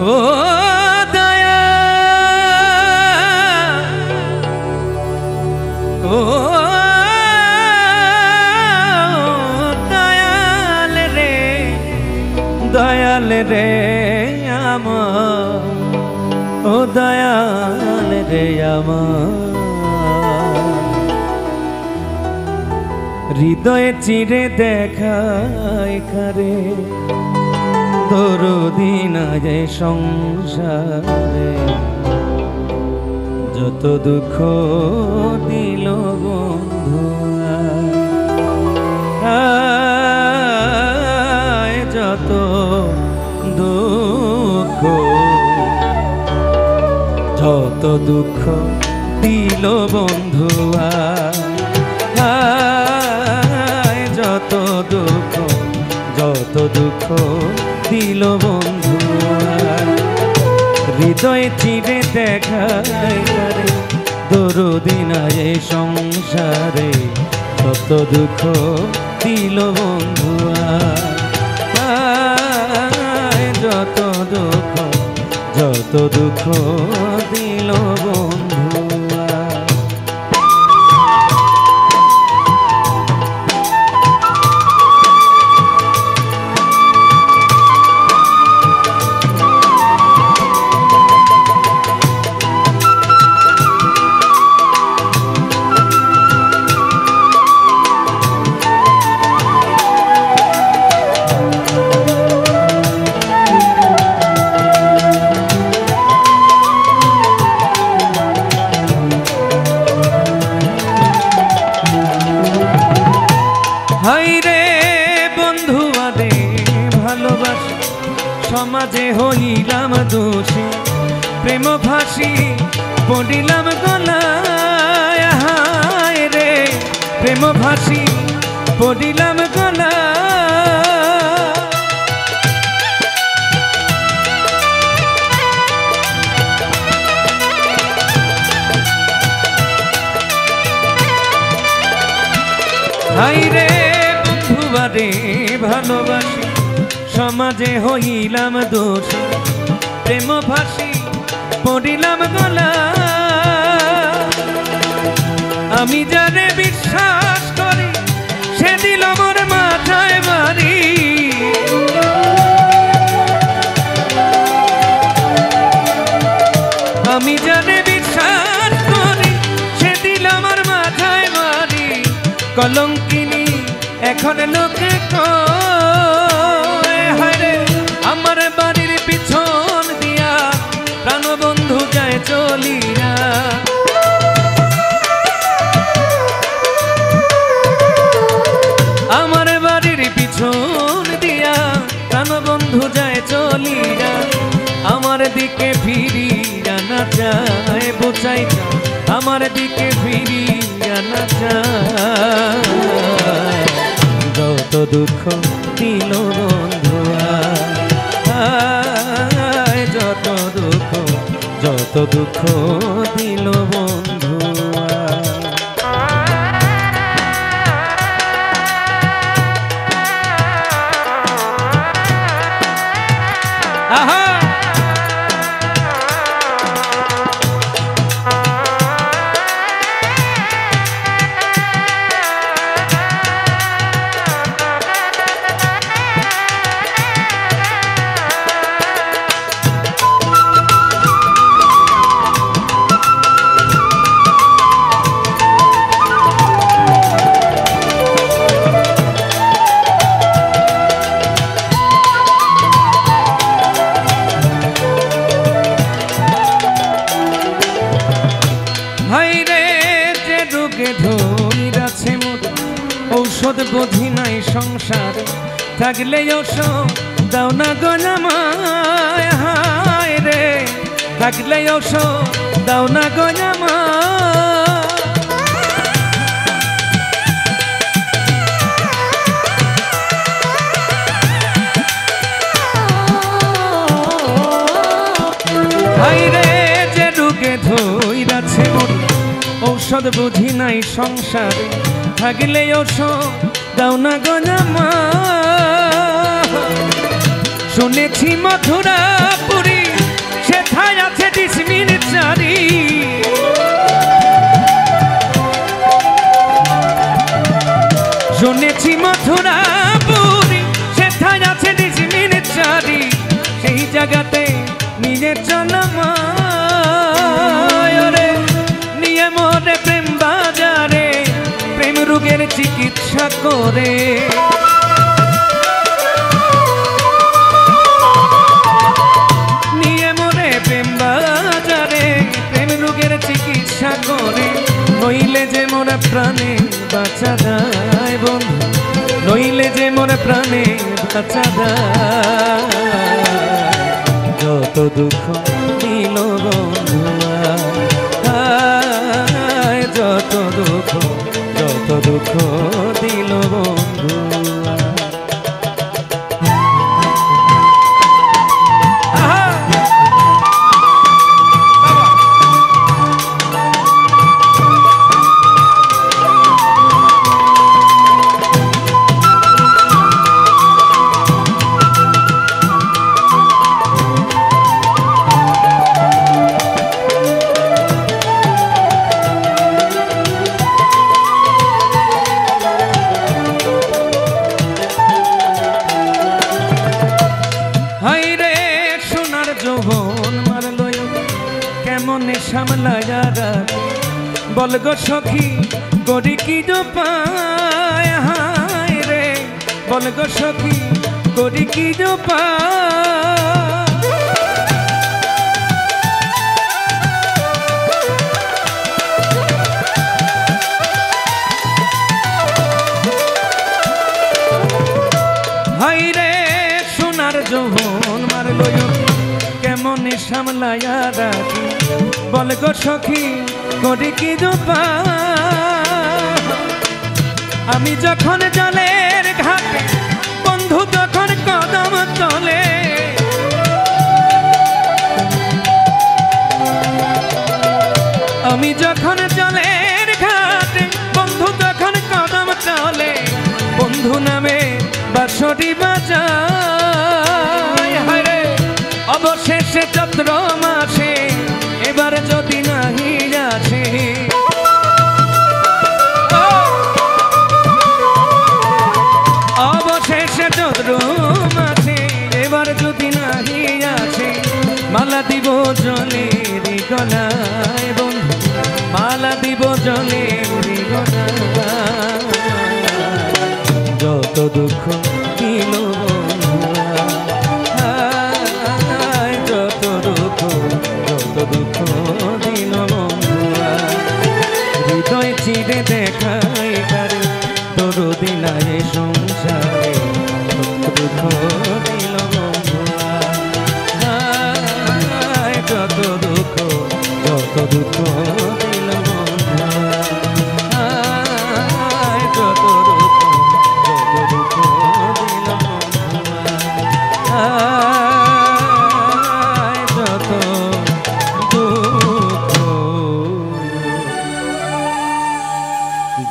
ও দয়া ও দয়াল রে আমার ও দয়াল রে আমার হৃদয়ে চিরে দেখায় কারে দরদি না যায় সংসারে যত দুঃখ দিল বন্ধু যত দুঃখ যত দুঃখ দিল বন্ধুয়া যত দুঃখ দিল বন্ধুয়া হৃদয়ে চিরে দেখায় কারে দরদি না যায় সংসারে যত দুঃখ দিল বন্ধুয়া যত দুঃখ দিল বন্ধুয়া হাইরে বন্ধুয়ারে ভালোবাসি সমাজে হইলাম দোষী প্রেম ফাঁসি পড়িলাম গলায় হায়রে প্রেম ফাঁসি পড়িলাম গলায় হাইরে বন্ধুয়ারে ভালোবাসি সমাজে হইলাম দোষী প্রেম ফাঁসি পড়িলাম গলায় আমি যারে বিশ্বাস করি সে দিল মোর মাথায় বাড়ি আমি যারে বিশ্বাস করি সে দিল আমার মাথায় বাড়ি কলঙ্কিনী এখন লোকে কয় হায়রে আমার বাড়ির পিছন দিয়া প্রাণবন্ধু যায় চলিয়া আমার বাড়ির পিছন দিয়া প্রাণবন্ধু যায় চলিয়া আমার দিকে ফিরিয়া না যায় বোঝাই না আমার দিকে ফিরিয়া না যায় যত দুঃখ দিল বন্ধুয়া যত দুঃখ দিল বন্ধুয়া আহা ধরিরাছে মোর ঔষধ বোঝি নাই সংসার থাকলে ঔষধ দাও না গনামায় হায়রে থাকলে ঔষধ দাও না গনামায় হায়রে যে রোগে ধরিরাছে মোর ঔষধ বুঝি নাই সংসারে থাকলে ঔষধ দাও না গনামায় শুনেছি মথুরাপুরী শুনেছি মথুরাপুরি সেথায় আছে ডিসমিন চারি, সেই জায়গাতে নিয়ে চলম নিয়ে মোরে প্রেম বাজারে, প্রেম রোগের চিকিৎসা করে। নিয়ে মোরে প্রেম বাজারে, প্রেম রোগের চিকিৎসা করে, নইলে যে মোর প্রাণে বাঁচা যায় বন্ধু, নইলে যে মোর প্রাণে বাঁচা যায়। যত দুঃখ দিল বন্ধু যত দুঃখ দিল বন্ধু। কেমনে সামলায়া বল গো সখী করি কি পায়, হায় রে বল গো সখী করি কি পায়। হায় রে সোনার যৌবন মারলো কেমনে সামলায়া রাখি বল গো সখী করি কি আমি যখন জলের ঘাটে বন্ধু তখন কদম তলে, আমি যখন জলের ঘাটে বন্ধু তখন কদম তলে, বন্ধু নামে বাঁশরি বাজায়। হায়রে অবশেষে চৈত্র মাসে এবার যদি নাহি আসে, অবশেষে চৈত্র মাসে এবার যদি নাহি আসে, মালা দিব জলের গলায় বন্ধু, মালা দিব জলের গলায়। যত দুঃখ দিল দুঃখ দিল বন্ধুয়া, হৃদয় চিরে দেখাই কারে তোর দিনায় সংসারে, দুঃখ দিল বন্ধুয়া যত দুঃখ দিল বন্ধুয়া, যত দুঃখ দিল বন্ধুয়া,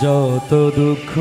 যত দুঃখ